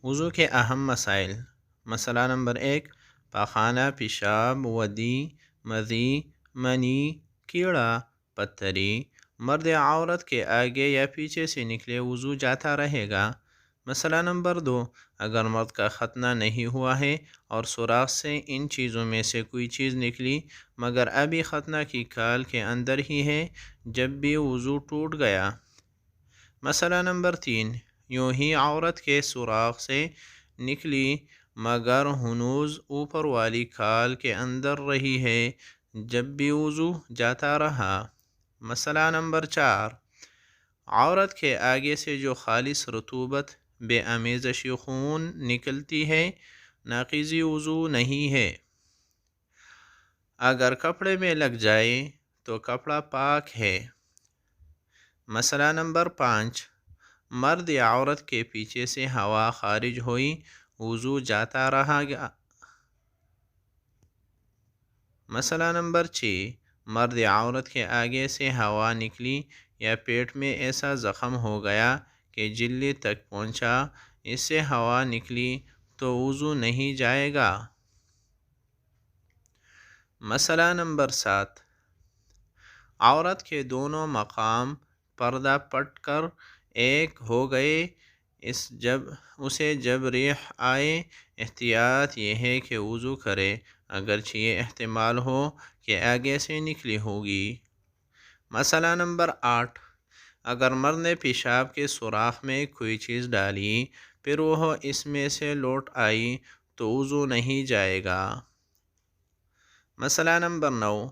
وضو کے اہم مسائل۔ مسئلہ نمبر 1، پاخانہ، پیشاب، ودی، مذی، منی، کیڑا، پتھری مرد یا عورت کے آگے یا پیچھے سے نکلے وضو جاتا رہے گا۔ مسئلہ نمبر 2، اگر مرد کا ختنہ نہیں ہوا ہے اور سوراخ سے ان چیزوں میں سے کوئی چیز نکلی مگر ابھی ختنہ کی کھال کے اندر ہی ہے، جب بھی وضو ٹوٹ گیا۔ مسئلہ نمبر 3، یوں ہی عورت کے سوراخ سے نکلی مگر ہنوز اوپر والی کھال کے اندر رہی ہے، جب بھی وضو جاتا رہا۔ مسئلہ نمبر 4، عورت کے آگے سے جو خالص رطوبت بے آمیزش خون نکلتی ہے، ناقض وضو نہیں ہے۔ اگر کپڑے میں لگ جائے تو کپڑا پاک ہے۔ مسئلہ نمبر 5، مرد یا عورت کے پیچھے سے ہوا خارج ہوئی، وضو جاتا رہا گا۔ مسئلہ نمبر 6، مرد یا عورت کے آگے سے ہوا نکلی یا پیٹ میں ایسا زخم ہو گیا کہ جلد تک پہنچا، اس سے ہوا نکلی تو وضو نہیں جائے گا۔ مسئلہ نمبر 7، عورت کے دونوں مقام پردہ پٹ کر ایک ہو گئے، اسے جب ریح آئے، احتیاط یہ ہے کہ وضو کرے، اگرچہ یہ احتمال ہو کہ آگے سے نکلی ہوگی۔ مسئلہ نمبر 8، اگر مرد نے پیشاب کے سوراخ میں کوئی چیز ڈالی پھر وہ اس میں سے لوٹ آئی تو وضو نہیں جائے گا۔ مسئلہ نمبر 9،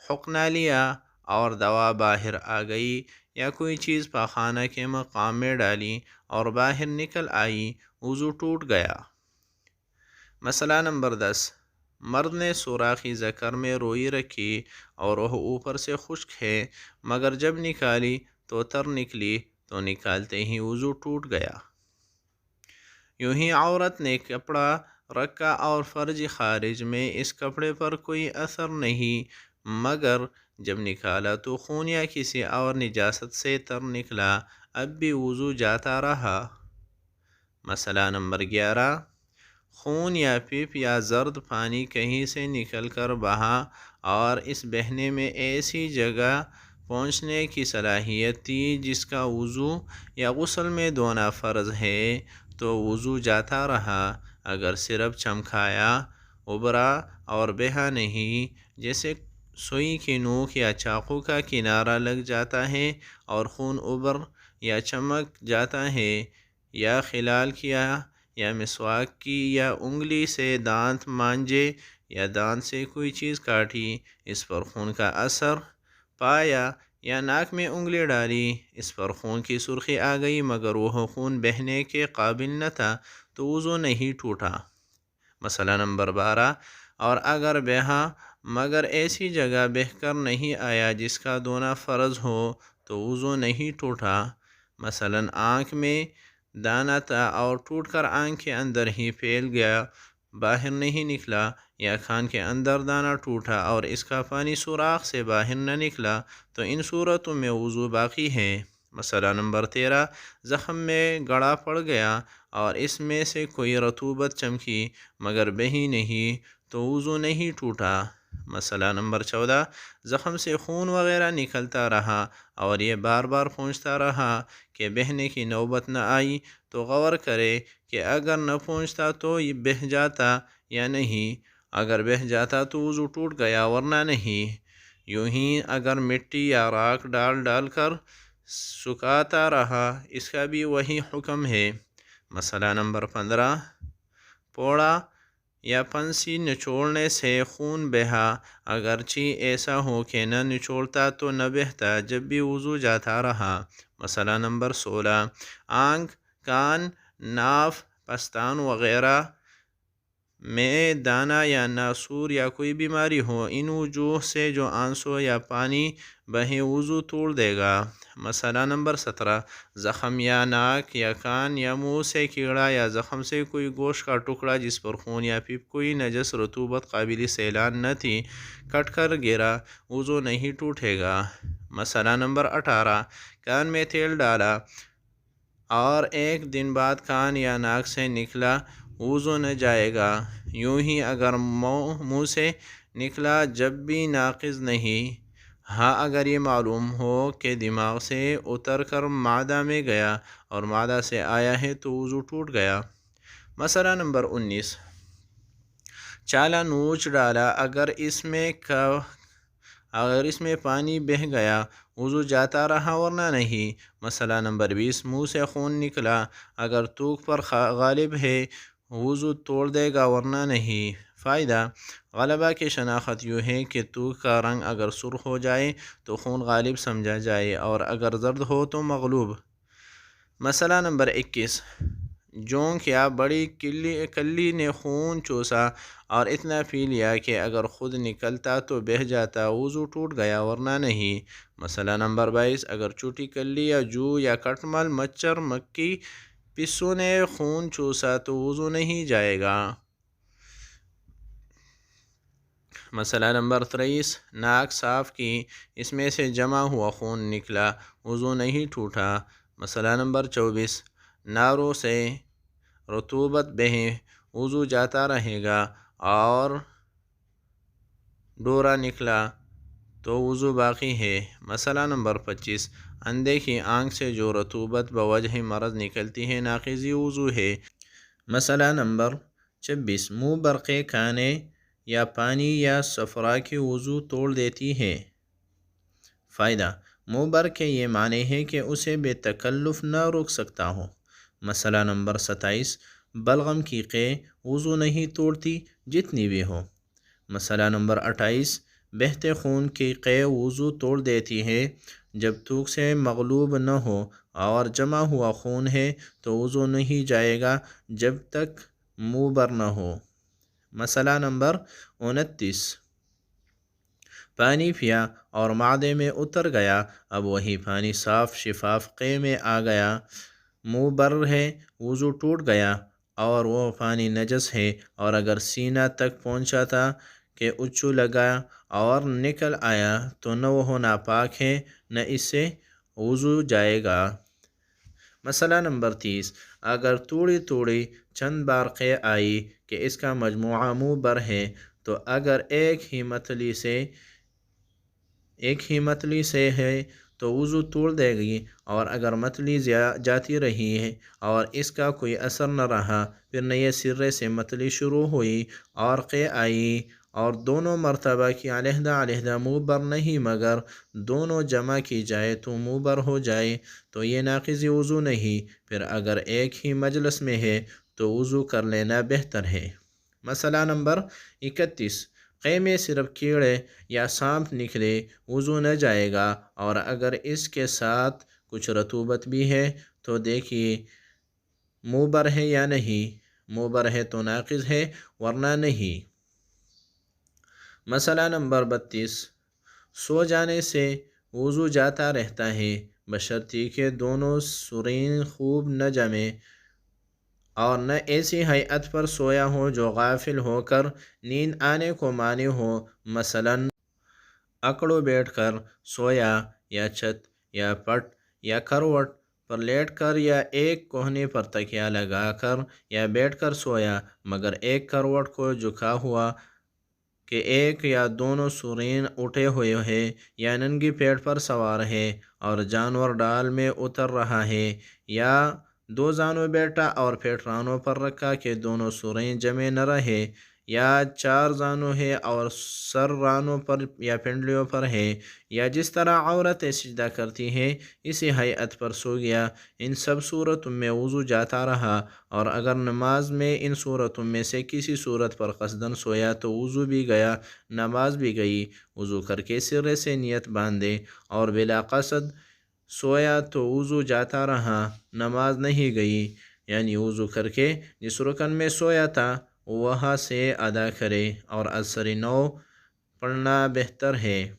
حقنہ لیا اور دوا باہر آ گئی یا کوئی چیز پاخانہ کے مقام میں ڈالی اور باہر نکل آئی، وضو ٹوٹ گیا۔ مسئلہ نمبر 10، مرد نے سوراخی ذکر میں روئی رکھی اور وہ اوپر سے خشک ہے مگر جب نکالی تو تر نکلی تو نکالتے ہی وضو ٹوٹ گیا۔ یوں ہی عورت نے کپڑا رکھا اور فرج خارج میں اس کپڑے پر کوئی اثر نہیں مگر جب نکالا تو خون یا کسی اور نجاست سے تر نکلا، اب بھی وضو جاتا رہا۔ مسئلہ نمبر 11، خون یا پیپ یا زرد پانی کہیں سے نکل کر بہا اور اس بہنے میں ایسی جگہ پہنچنے کی صلاحیت تھی جس کا وضو یا غسل میں دھونا فرض ہے، تو وضو جاتا رہا، اگر صرف چمکایا، ابھرا اور بہا نہیں، جیسے سوئی کی نوک یا چاقو کا کنارہ لگ جاتا ہے اور خون ابھر یا چمک جاتا ہے، یا خلال کیا یا مسواک کی یا انگلی سے دانت مانجے یا دانت سے کوئی چیز کاٹی، اس پر خون کا اثر پایا یا ناک میں انگلی ڈالی، اس پر خون کی سرخی آ گئی مگر وہ خون بہنے کے قابل نہ تھا تو وضو نہیں ٹوٹا۔ مسئلہ نمبر 12، اور اگر بہا مگر ایسی جگہ بہہ کر نہیں آیا جس کا دھونا فرض ہو تو وضو نہیں ٹوٹا۔ مثلا آنکھ میں دانہ تھا اور ٹوٹ کر آنکھ کے اندر ہی پھیل گیا، باہر نہیں نکلا، یا کان کے اندر دانہ ٹوٹا اور اس کا پانی سوراخ سے باہر نہ نکلا، تو ان صورتوں میں وضو باقی ہے۔ مسئلہ نمبر 13، زخم میں گڑا پڑ گیا اور اس میں سے کوئی رطوبت چمکی مگر بہی نہیں تو وضو نہیں ٹوٹا۔ مسئلہ نمبر 14، زخم سے خون وغیرہ نکلتا رہا اور یہ بار بار پہنچتا رہا کہ بہنے کی نوبت نہ آئی تو غور کرے کہ اگر نہ پہنچتا تو یہ بہہ جاتا یا نہیں، اگر بہہ جاتا تو وضو ٹوٹ گیا ورنہ نہیں۔ یوں ہی اگر مٹی یا راکھ ڈال ڈال کر سکھاتا رہا، اس کا بھی وہی حکم ہے۔ مسئلہ نمبر 15، پوڑا یا پنسی نچوڑنے سے خون بہا، اگرچہ ایسا ہو کہ نہ نچوڑتا تو نہ بہتا، جب بھی وضو جاتا رہا۔ مسئلہ نمبر 16، آنکھ، کان، ناف، پستان وغیرہ میں دانہ یا ناسور یا کوئی بیماری ہو، ان وجوہ سے جو آنسو یا پانی بہے وضو توڑ دے گا۔ مسئلہ نمبر 17، زخم یا ناک یا کان یا منہ سے کیڑا یا زخم سے کوئی گوشت کا ٹکڑا جس پر خون یا پھر کوئی نجس رطوبت قابل سیلان نہ تھی کٹ کر گرا، وضو نہیں ٹوٹے گا۔ مسئلہ نمبر 18، کان میں تیل ڈالا اور ایک دن بعد کان یا ناک سے نکلا وضو نہ جائے گا۔ یوں ہی اگر منہ سے نکلا جب بھی ناقض نہیں، ہاں اگر یہ معلوم ہو کہ دماغ سے اتر کر معدہ میں گیا اور معدہ سے آیا ہے تو وضو ٹوٹ گیا۔ مسئلہ نمبر 19، چالا نوچ ڈالا، اگر اس میں پانی بہہ گیا وضو جاتا رہا ورنہ نہیں۔ مسئلہ نمبر 20، منہ سے خون نکلا، اگر توک پر غالب ہے وضو توڑ دے گا ورنہ نہیں۔ فائدہ: غلبہ کی شناخت یوں ہے کہ توک کا رنگ اگر سرخ ہو جائے تو خون غالب سمجھا جائے اور اگر زرد ہو تو مغلوب۔ مسئلہ نمبر 21، جونک یا بڑی کلی نے خون چوسا اور اتنا پی لیا کہ اگر خود نکلتا تو بہہ جاتا، وضو ٹوٹ گیا ورنہ نہیں۔ مسئلہ نمبر 22، اگر چھوٹی کلی یا جو یا کٹمل، مچھر، مکھی، پسو نے خون چوسا تو وضو نہیں جائے گا۔ مسئلہ نمبر 23، ناک صاف کی، اس میں سے جمع ہوا خون نکلا، وضو نہیں ٹوٹا۔ مسئلہ نمبر 24، ناروں سے رطوبت بہے وضو جاتا رہے گا اور ڈورا نکلا تو وضو باقی ہے۔ مسئلہ نمبر 25، اندھے کی آنکھ سے جو رطوبت بوجہ مرض نکلتی ہے ناقض وضو ہے۔ مسئلہ نمبر 26، منہ برقے کھانے یا پانی یا صفرا کی وضو توڑ دیتی ہے۔ فائدہ: منہ بر کے یہ معنی ہے کہ اسے بے تکلف نہ روک سکتا ہو۔ مسئلہ نمبر 27، بلغم کی قے وضو نہیں توڑتی جتنی بھی ہو۔ مسئلہ نمبر 28، بہتے خون کی قے وضو توڑ دیتی ہے جب توک سے مغلوب نہ ہو اور جمع ہوا خون ہے تو وضو نہیں جائے گا جب تک منہ بر نہ ہو۔ مسئلہ نمبر 29، پانی پیا اور معدے میں اتر گیا، اب وہی پانی صاف شفاف قے میں آ گیا، منہ بر ہے، وضو ٹوٹ گیا اور وہ پانی نجس ہے، اور اگر سینہ تک پہنچا تھا کہ اچھو لگا اور نکل آیا تو نہ وہ ناپاک ہے نہ اس سے وضو جائے گا۔ مسئلہ نمبر 30، اگر توڑی چند بار قے آئی کہ اس کا مجموعہ منہ بر ہے تو اگر ایک ہی متلی سے ہے تو وضو توڑ دے گی، اور اگر متلی جاتی رہی ہے اور اس کا کوئی اثر نہ رہا، پھر نئے سرے سے متلی شروع ہوئی اور قے آئی اور دونوں مرتبہ کی علیحدہ منہ بر نہیں مگر دونوں جمع کی جائے تو منہ بر ہو جائے تو یہ ناقض وضو نہیں، پھر اگر ایک ہی مجلس میں ہے تو وضو کر لینا بہتر ہے۔ مسئلہ نمبر 31، قے میں صرف کیڑے یا سانپ نکلے وضو نہ جائے گا، اور اگر اس کے ساتھ کچھ رطوبت بھی ہے تو دیکھیے منہ بر ہے یا نہیں، منہ بر ہے تو ناقض ہے ورنہ نہیں۔ مسئلہ نمبر 32، سو جانے سے وضو جاتا رہتا ہے بشرطیکہ کہ دونوں سرین خوب نہ جمیں اور نہ ایسی ہیئت پر سویا ہو جو غافل ہو کر نیند آنے کو مانع ہو، مثلاً اکڑو بیٹھ کر سویا یا چھت یا پٹ یا کروٹ پر لیٹ کر یا ایک کوہنی پر تکیہ لگا کر یا بیٹھ کر سویا، مگر ایک کروٹ کو جھکا ہوا کہ ایک یا دونوں سرین اٹھے ہوئے ہے یا ننگی پیٹھ پر سوار ہے اور جانور ڈال میں اتر رہا ہے، یا دو زانو بیٹھا اور پیٹھ رانوں پر رکھا کہ دونوں سرین جمع نہ رہے، یا چار زانو ہے اور سر رانوں پر یا پنڈلیوں پر ہے، یا جس طرح عورتیں سجدہ کرتی ہیں اسی ہیئت پر سو گیا، ان سب صورتوں میں وضو جاتا رہا، اور اگر نماز میں ان صورتوں میں سے کسی صورت پر قصداً سویا تو وضو بھی گیا، نماز بھی گئی۔ وضو کر کے سرے سے نیت باندھے اور بلا قصد سویا تو وضو جاتا رہا، نماز نہیں گئی، یعنی وضو کر کے جس رکن میں سویا تھا وہاں سے ادا کرے اور اثر نو پڑھنا بہتر ہے۔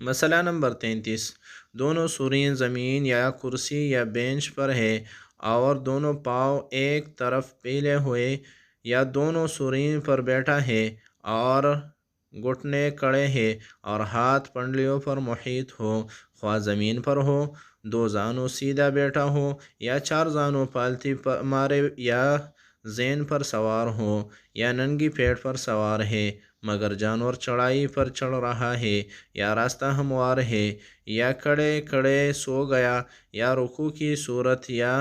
مسئلہ نمبر 33، دونوں سرین زمین یا کرسی یا بینچ پر ہے اور دونوں پاؤں ایک طرف پھیلے ہوئے، یا دونوں سرین پر بیٹھا ہے اور گھٹنے کڑے ہیں اور ہاتھ پنڈلیوں پر محیط ہو، خواہ زمین پر ہو دو زانوں سیدھا بیٹھا ہو یا چار زانوں پالتی مارے یا زین پر سوار ہو یا ننگی پیٹھ پر سوار ہے مگر جانور چڑھائی پر چڑھ رہا ہے یا راستہ ہموار ہے یا کھڑے کھڑے سو گیا یا رکوع کی صورت یا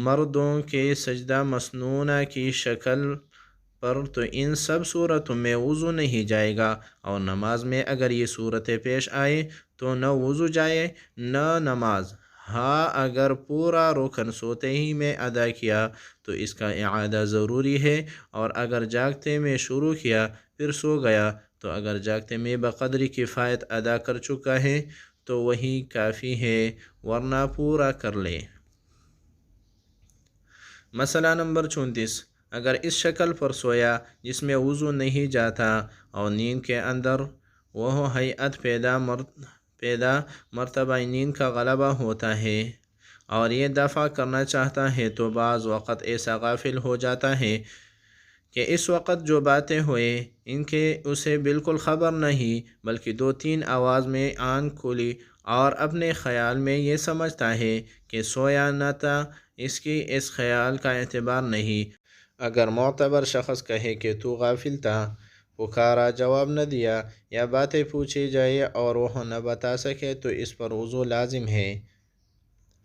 مردوں کے سجدہ مسنونہ کی شکل پر، تو ان سب صورتوں میں وضو نہیں جائے گا، اور نماز میں اگر یہ صورتیں پیش آئے تو نہ وضو جائے نہ نماز۔ ہاں اگر پورا رکن سوتے ہی میں ادا کیا تو اس کا اعادہ ضروری ہے، اور اگر جاگتے میں شروع کیا پھر سو گیا تو اگر جاگتے میں بقدر کفایت ادا کر چکا ہے تو وہی کافی ہے، ورنہ پورا کر لے۔ مسئلہ نمبر 34، اگر اس شکل پر سویا جس میں وضو نہیں جاتا اور نیند کے اندر وہ ہیئت پیدا مرتبہ نیند کا غلبہ ہوتا ہے اور یہ دفع کرنا چاہتا ہے، تو بعض وقت ایسا غافل ہو جاتا ہے کہ اس وقت جو باتیں ہوئے ان کے اسے بالکل خبر نہیں، بلکہ دو تین آواز میں آنکھ کھلی اور اپنے خیال میں یہ سمجھتا ہے کہ سویا نہ تھا، اس خیال کا اعتبار نہیں۔ اگر معتبر شخص کہے کہ تو غافل تھا، پکارا جواب نہ دیا، یا باتیں پوچھی جائے اور وہ نہ بتا سکے تو اس پر وضو لازم ہے۔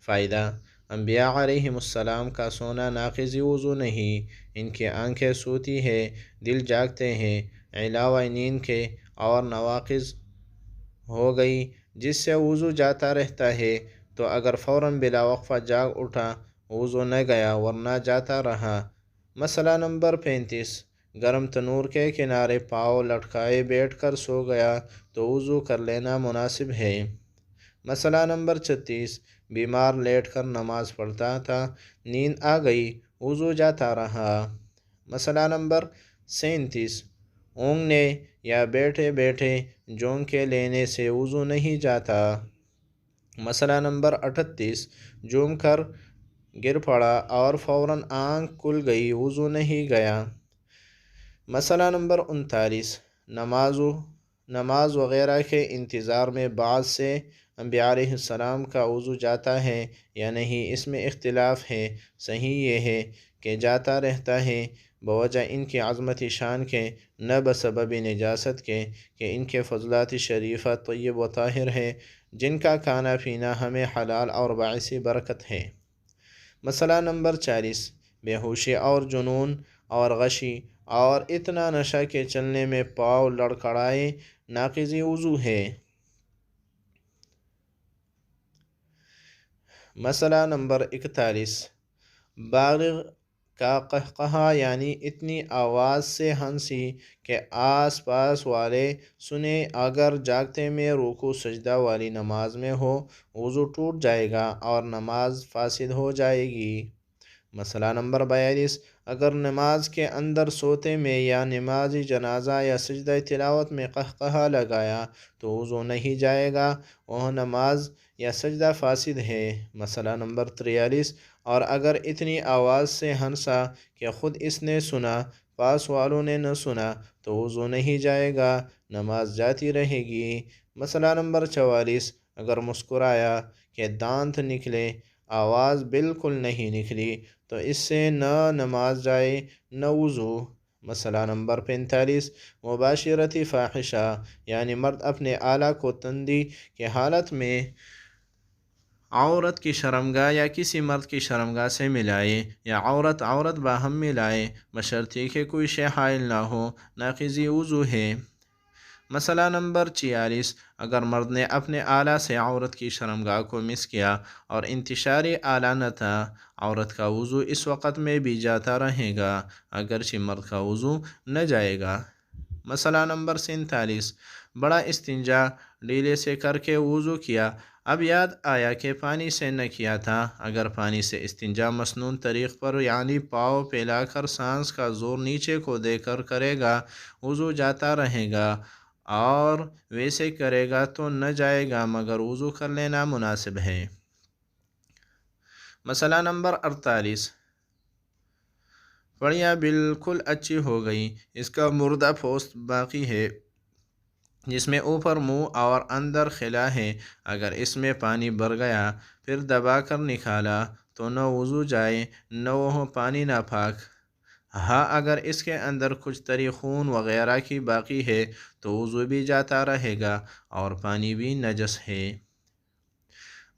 فائدہ: انبیاء علیہم السلام کا سونا ناقض وضو نہیں، ان کی آنکھیں سوتی ہیں، دل جاگتے ہیں، علاوہ نیند کے، اور نواقض ہو گئی جس سے وضو جاتا رہتا ہے، تو اگر فوراً بلا وقفہ جاگ اٹھا وضو نہ گیا ورنہ جاتا رہا۔ مسئلہ نمبر 35، گرم تنور کے کنارے پاؤں لٹکائے بیٹھ کر سو گیا تو وضو کر لینا مناسب ہے۔ مسئلہ نمبر 36، بیمار لیٹ کر نماز پڑھتا تھا، نیند آ گئی، وضو جاتا رہا۔ مسئلہ نمبر 37، اونگنے یا بیٹھے بیٹھے جھونکے لینے سے وضو نہیں جاتا۔ مسئلہ نمبر 38، جھوم کر گر پڑا اور فوراً آنکھ کھل گئی، وضو نہیں گیا۔ مسئلہ نمبر 39، نماز وغیرہ کے انتظار میں بعض سے انبیاء علیہ السلام کا وضو جاتا ہے یا نہیں، اس میں اختلاف ہے۔ صحیح یہ ہے کہ جاتا رہتا ہے، بوجہ ان کی عظمت شان کے، نہ بسبب نجاست کے، کہ ان کے فضلات شریفہ طیب و طاہر ہے، جن کا کھانا پینا ہمیں حلال اور باعث برکت ہے۔ مسئلہ نمبر 40، بے ہوشی اور جنون اور غشی اور اتنا نشہ کہ چلنے میں پاؤں لڑکھڑائے ناقض وضو ہے۔ مسئلہ نمبر 41، بالغ کا قہقہہ یعنی اتنی آواز سے ہنسی کہ آس پاس والے سنیں، اگر جاگتے میں رکوع سجدہ والی نماز میں ہو وضو ٹوٹ جائے گا اور نماز فاسد ہو جائے گی۔ مسئلہ نمبر 42، اگر نماز کے اندر سوتے میں یا نماز جنازہ یا سجدہ تلاوت میں قہقہہ لگایا تو وضو نہیں جائے گا، وہ نماز یا سجدہ فاسد ہے۔ مسئلہ نمبر 43، اور اگر اتنی آواز سے ہنسا کہ خود اس نے سنا، پاس والوں نے نہ سنا، تو وضو نہیں جائے گا، نماز جاتی رہے گی۔ مسئلہ نمبر 44، اگر مسکرایا کہ دانت نکلے، آواز بالکل نہیں نکلی، تو اس سے نہ نماز جائے نہ وضو۔ مسئلہ نمبر 45، مباشرت فاحشہ یعنی مرد اپنے اعلیٰ کو تندی کی حالت میں عورت کی شرمگاہ یا کسی مرد کی شرمگاہ سے ملائے، یا عورت باہم ملائے، بشرطیکہ کہ کوئی شے حائل نہ ہو، ناقض وضو ہے۔ مسئلہ نمبر 46، اگر مرد نے اپنے آلہ سے عورت کی شرمگاہ کو مس کیا اور انتشاری آلہ نہ تھا، عورت کا وضو اس وقت میں بھی جاتا رہے گا، اگرچہ مرد کا وضو نہ جائے گا۔ مسئلہ نمبر 47، بڑا استنجا ڈیلے سے کر کے وضو کیا، اب یاد آیا کہ پانی سے نہ کیا تھا، اگر پانی سے استنجا مسنون طریق پر یعنی پاؤں پھیلا کر سانس کا زور نیچے کو دے کر کرے گا، وضو جاتا رہے گا، اور ویسے کرے گا تو نہ جائے گا مگر وضو کر لینا مناسب ہے۔ مسئلہ نمبر 48، پڑیاں بالکل اچھی ہو گئی، اس کا مردہ پوست باقی ہے، جس میں اوپر منہ اور اندر خلا ہے، اگر اس میں پانی بھر گیا پھر دبا کر نکالا تو نہ وضو جائے نہ وہ پانی ناپاک۔ ہاں اگر اس کے اندر کچھ تری خون وغیرہ کی باقی ہے تو وضو بھی جاتا رہے گا اور پانی بھی نجس ہے۔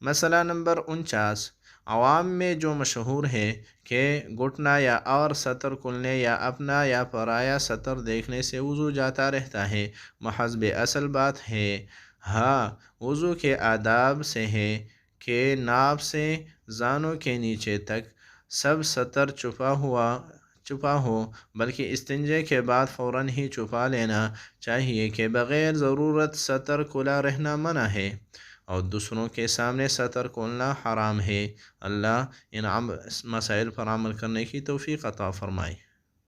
مسئلہ نمبر 49، عوام میں جو مشہور ہے کہ گھٹنا یا اور سطر کھلنے یا اپنا یا پرایا سطر دیکھنے سے وضو جاتا رہتا ہے، محض اصل بات ہے۔ ہاں وضو کے آداب سے ہے کہ ناف سے زانوں کے نیچے تک سب سطر چھپا ہو، بلکہ استنجے کے بعد فوراً ہی چھپا لینا چاہیے کہ بغیر ضرورت سطر کھلا رہنا منع ہے اور دوسروں کے سامنے سطر کھولنا حرام ہے۔ اللہ ان مسائل پر عمل کرنے کی توفیق عطا فرمائے۔